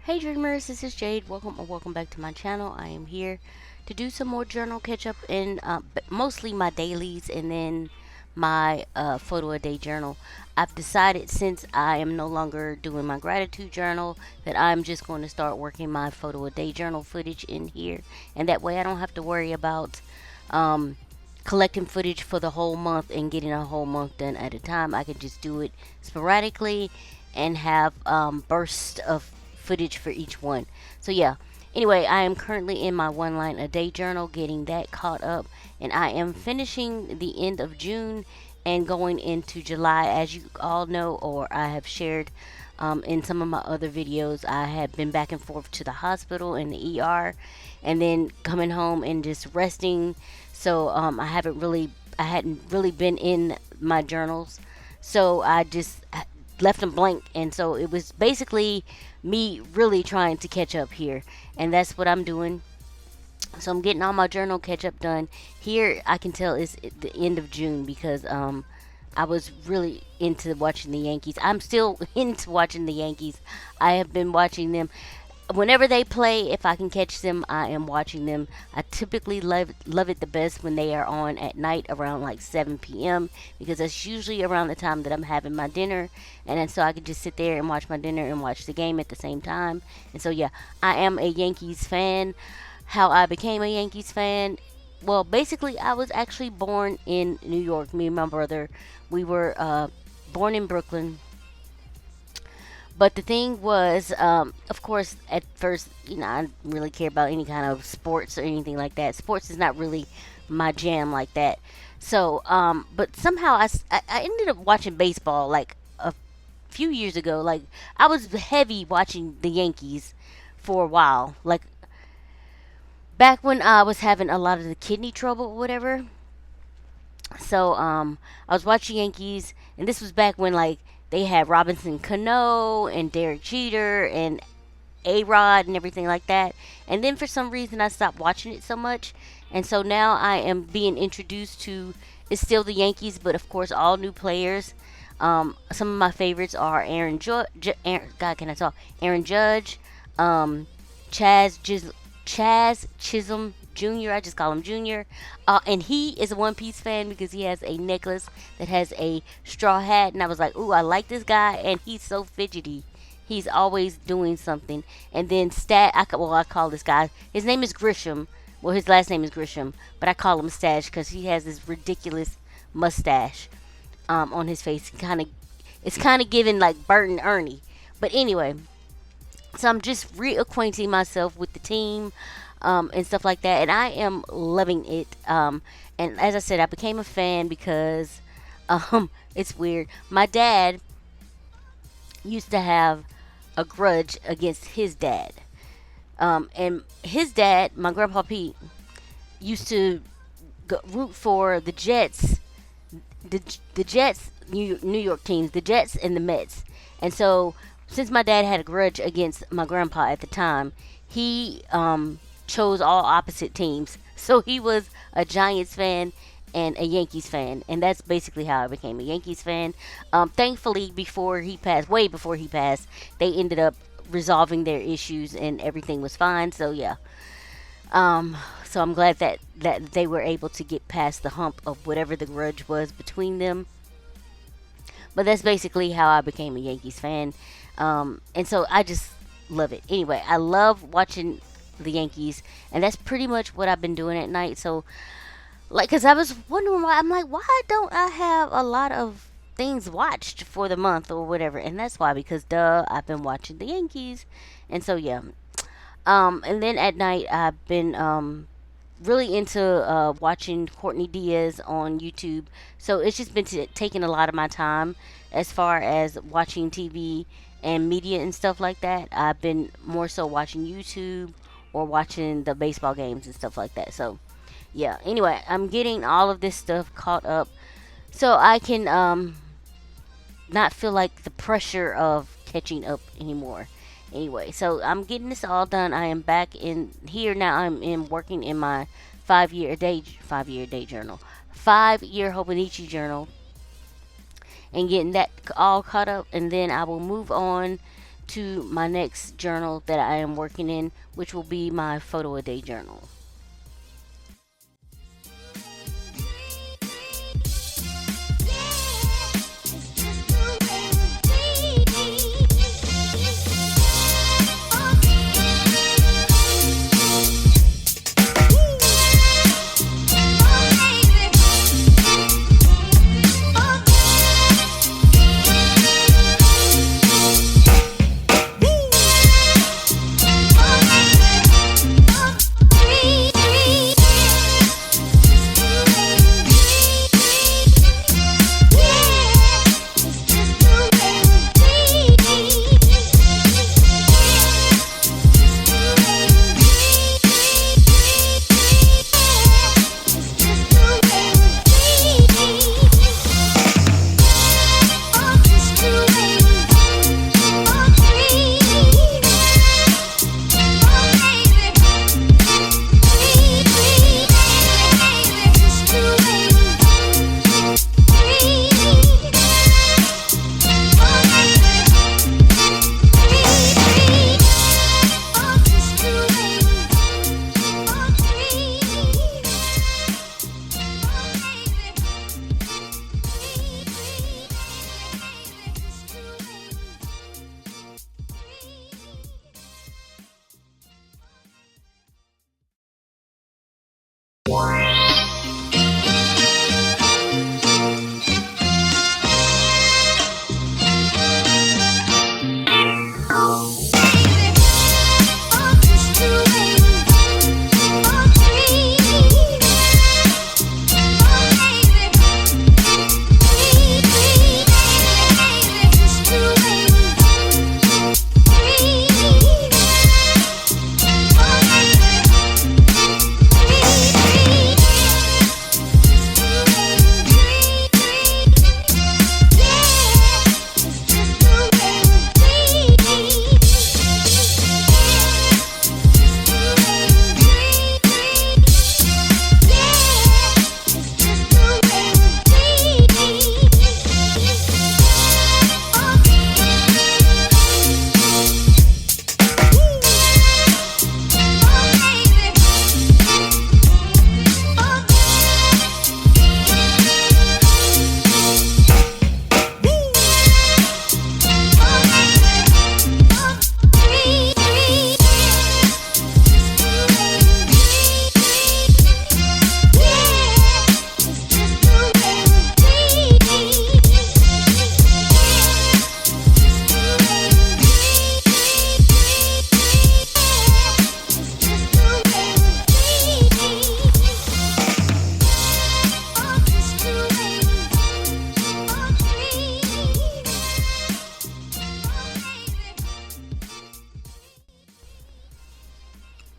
Hey dreamers, this is Jade. Welcome or welcome back to my channel. I am here to do some more journal catch up in mostly my dailies and then my photo a day journal. I've decided since I am no longer doing my gratitude journal that I'm just going to start working my photo a day journal footage in here, and that way I don't have to worry about um, collecting footage for the whole month and getting a whole month done at a time. I can just do it sporadically and have bursts of footage for each one. So yeah. Anyway, I am currently in my one line a day journal, getting that caught up, and I am finishing the end of June and going into July. As you all know, or I have shared in some of my other videos, I have been back and forth to the hospital and the ER, and then coming home and just resting. So I hadn't really been in my journals, so I just left them blank, and so it was basically me really trying to catch up here, and that's what I'm doing. So I'm getting all my journal catch up done. Here I can tell it's the end of June because I was really into watching the Yankees. I'm still into watching the Yankees. I have been watching them whenever they play. If I can catch them, I am watching them. I typically love it the best when they are on at night around like 7 p.m. because that's usually around the time that I'm having my dinner, and then so I can just sit there and watch my dinner and watch the game at the same time. And so yeah, I am a Yankees fan. How I became a Yankees fan? Well, basically, I was actually born in New York. Me and my brother, we were born in Brooklyn. But the thing was, of course, at first, I didn't really care about any kind of sports or anything like that. Sports is not really my jam like that. So, but somehow I ended up watching baseball like a few years ago. Like, I was heavy watching the Yankees for a while. Like, back when I was having a lot of the kidney trouble or whatever. So I was watching Yankees, and this was back when like they had Robinson Cano and Derek Jeter and A Rod and everything like that. And then for some reason I stopped watching it so much, and so now I am being introduced to it's still the Yankees, but of course all new players. Some of my favorites are God, can I talk? Aaron Judge, um, Chaz Chisholm Jr. I just call him Jr. And he is a One Piece fan because he has a necklace that has a straw hat. And I was like, ooh, I like this guy. And he's so fidgety. He's always doing something. And then I call this guy, his name is Grisham. Well, his last name is Grisham. But I call him Stash because he has this ridiculous mustache on his face. It's kind of giving like Bert and Ernie. But anyway, so I'm just reacquainting myself with the team and stuff like that, and I am loving it. And as I said, I became a fan because it's weird. My dad used to have a grudge against his dad, and his dad, my grandpa Pete, used to root for the Jets, the Jets, New York teams, the Jets and the Mets, and so since my dad had a grudge against my grandpa at the time, he chose all opposite teams. So he was a Giants fan and a Yankees fan, and that's basically how I became a Yankees fan. Thankfully, way before he passed, they ended up resolving their issues and everything was fine. So yeah, so I'm glad that they were able to get past the hump of whatever the grudge was between them. But that's basically how I became a Yankees fan. And so I just love it. Anyway, I love watching the Yankees, and that's pretty much what I've been doing at night. So, like, because I was wondering why, I'm like, why don't I have a lot of things watched for the month or whatever? And that's why, because duh, I've been watching the Yankees. And so, yeah. And then at night, I've been really into watching Courtney Diaz on YouTube. So it's just been taking a lot of my time as far as watching TV and media and stuff like that. I've been more so watching YouTube or watching the baseball games and stuff like that. So yeah. Anyway, I'm getting all of this stuff caught up so I can not feel like the pressure of catching up anymore. Anyway, so I'm getting this all done. I am back in here now. I'm in working in my 5 year day journal, 5 year Hobonichi journal, and getting that all caught up. And then I will move on to my next journal that I am working in, which will be my photo a day journal.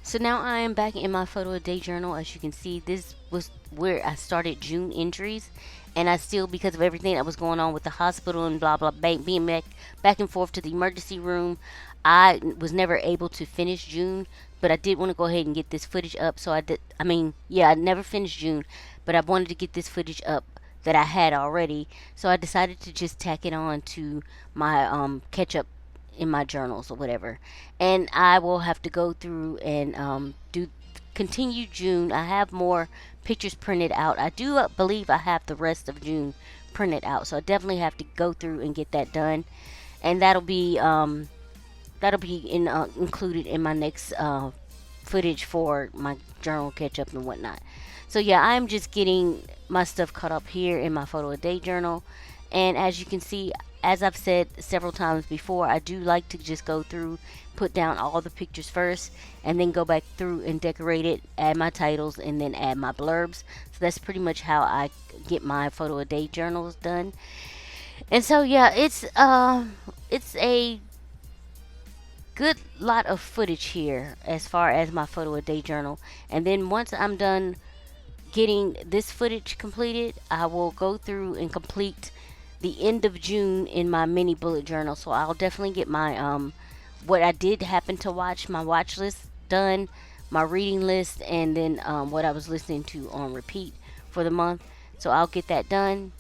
So now I am back in my photo a day journal. As you can see, this was where I started June entries, and I still, because of everything that was going on with the hospital and blah blah, being back and forth to the emergency room, I was never able to finish June. But I did want to go ahead and get this footage up. So I did. I mean, yeah, I never finished June, but I wanted to get this footage up that I had already. So I decided to just tack it on to my catch up in my journals or whatever. And I will have to go through and do continue June. I have more pictures printed out. I do believe I have the rest of June printed out, so I definitely have to go through and get that done. And that'll be included in my next footage for my journal catch up and whatnot. So yeah, I'm just getting my stuff caught up here in my photo a day journal. And as you can see, as I've said several times before, I do like to just go through, put down all the pictures first, and then go back through and decorate it, add my titles, and then add my blurbs. So that's pretty much how I get my photo a day journals done. And so yeah, it's a good lot of footage here as far as my photo a day journal. And then once I'm done getting this footage completed, I will go through and complete the end of June in my mini bullet journal. So I'll definitely get my what I did happen to watch, my watch list done, my reading list, and then what I was listening to on repeat for the month. So I'll get that done,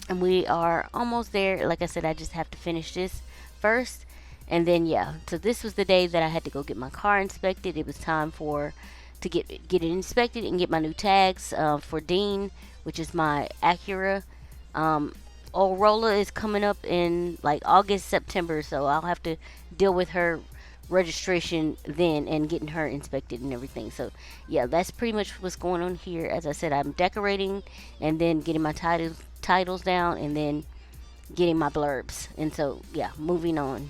and we are almost there. Like I said, I just have to finish this first, And then yeah, so this was the day that I had to go get my car inspected. It was time for to get it inspected and get my new tags for Dean, which is my Acura. Um, old Rolla is coming up in like August, September, so I'll have to deal with her registration then and getting her inspected and everything. So yeah, that's pretty much what's going on here. As I said, I'm decorating and then getting my titles down and then getting my blurbs. And so yeah, moving on.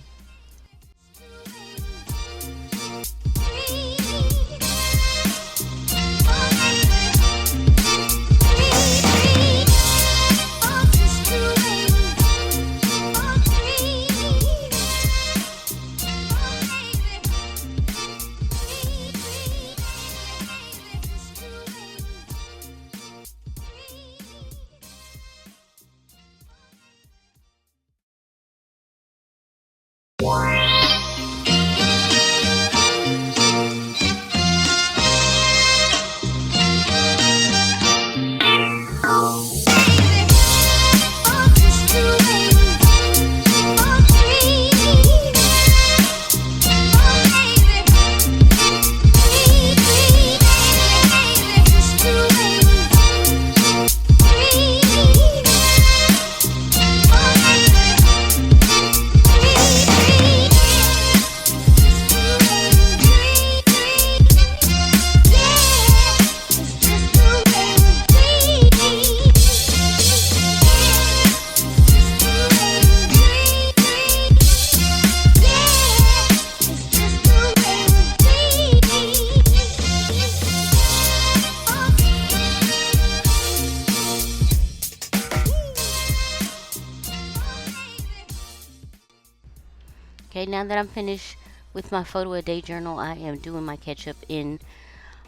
Okay, now that I'm finished with my photo a day journal, I am doing my catch up in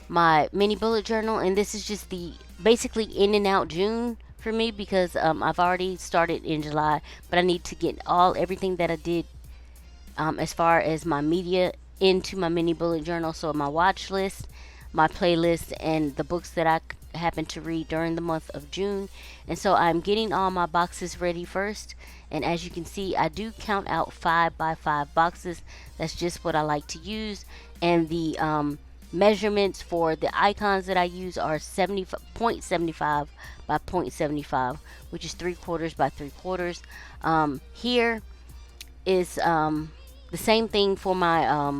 my mini bullet journal, and this is just the basically in and out June for me because I've already started in July, but I need to get everything that I did as far as my media into my mini bullet journal. So my watch list, my playlist, and the books that I happen to read during the month of June. And so I'm getting all my boxes ready first. And as you can see, I do count out 5x5 boxes. That's just what I like to use. And the measurements for the icons that I use are 0.75 by 0.75, which is 3/4 by 3/4. Here is the same thing for my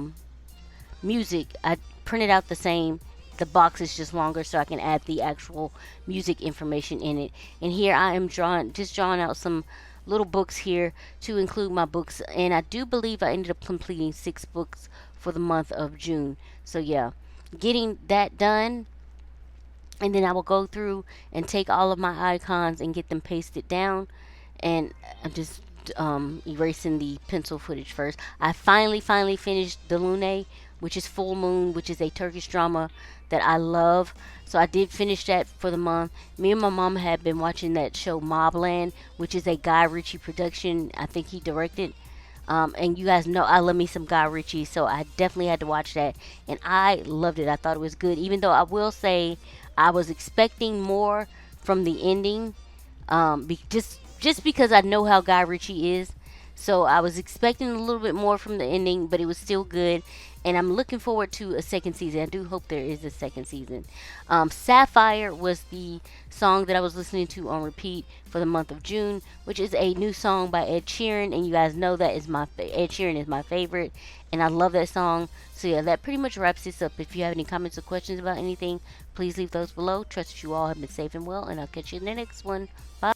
music. I printed out the same. The box is just longer so I can add the actual music information in it. And here I am drawing out some little books here to include my books. And I do believe I ended up completing 6 books for the month of June. So yeah, getting that done. And then I will go through and take all of my icons and get them pasted down. And I'm just erasing the pencil footage first. I finally finished the Lune, which is Full Moon, which is a Turkish drama that I love. So I did finish that for the month. Me and my mom had been watching that show Mobland, which is a Guy Ritchie production. I think he directed. And you guys know I love me some Guy Ritchie, so I definitely had to watch that. And I loved it. I thought it was good, even though I will say I was expecting more from the ending. Just because I know how Guy Ritchie is. So I was expecting a little bit more from the ending, but it was still good. And I'm looking forward to a second season. I do hope there is a second season. Sapphire was the song that I was listening to on repeat for the month of June, which is a new song by Ed Sheeran. And you guys know that is Ed Sheeran is my favorite. And I love that song. So yeah, that pretty much wraps this up. If you have any comments or questions about anything, please leave those below. Trust that you all have been safe and well. And I'll catch you in the next one. Bye.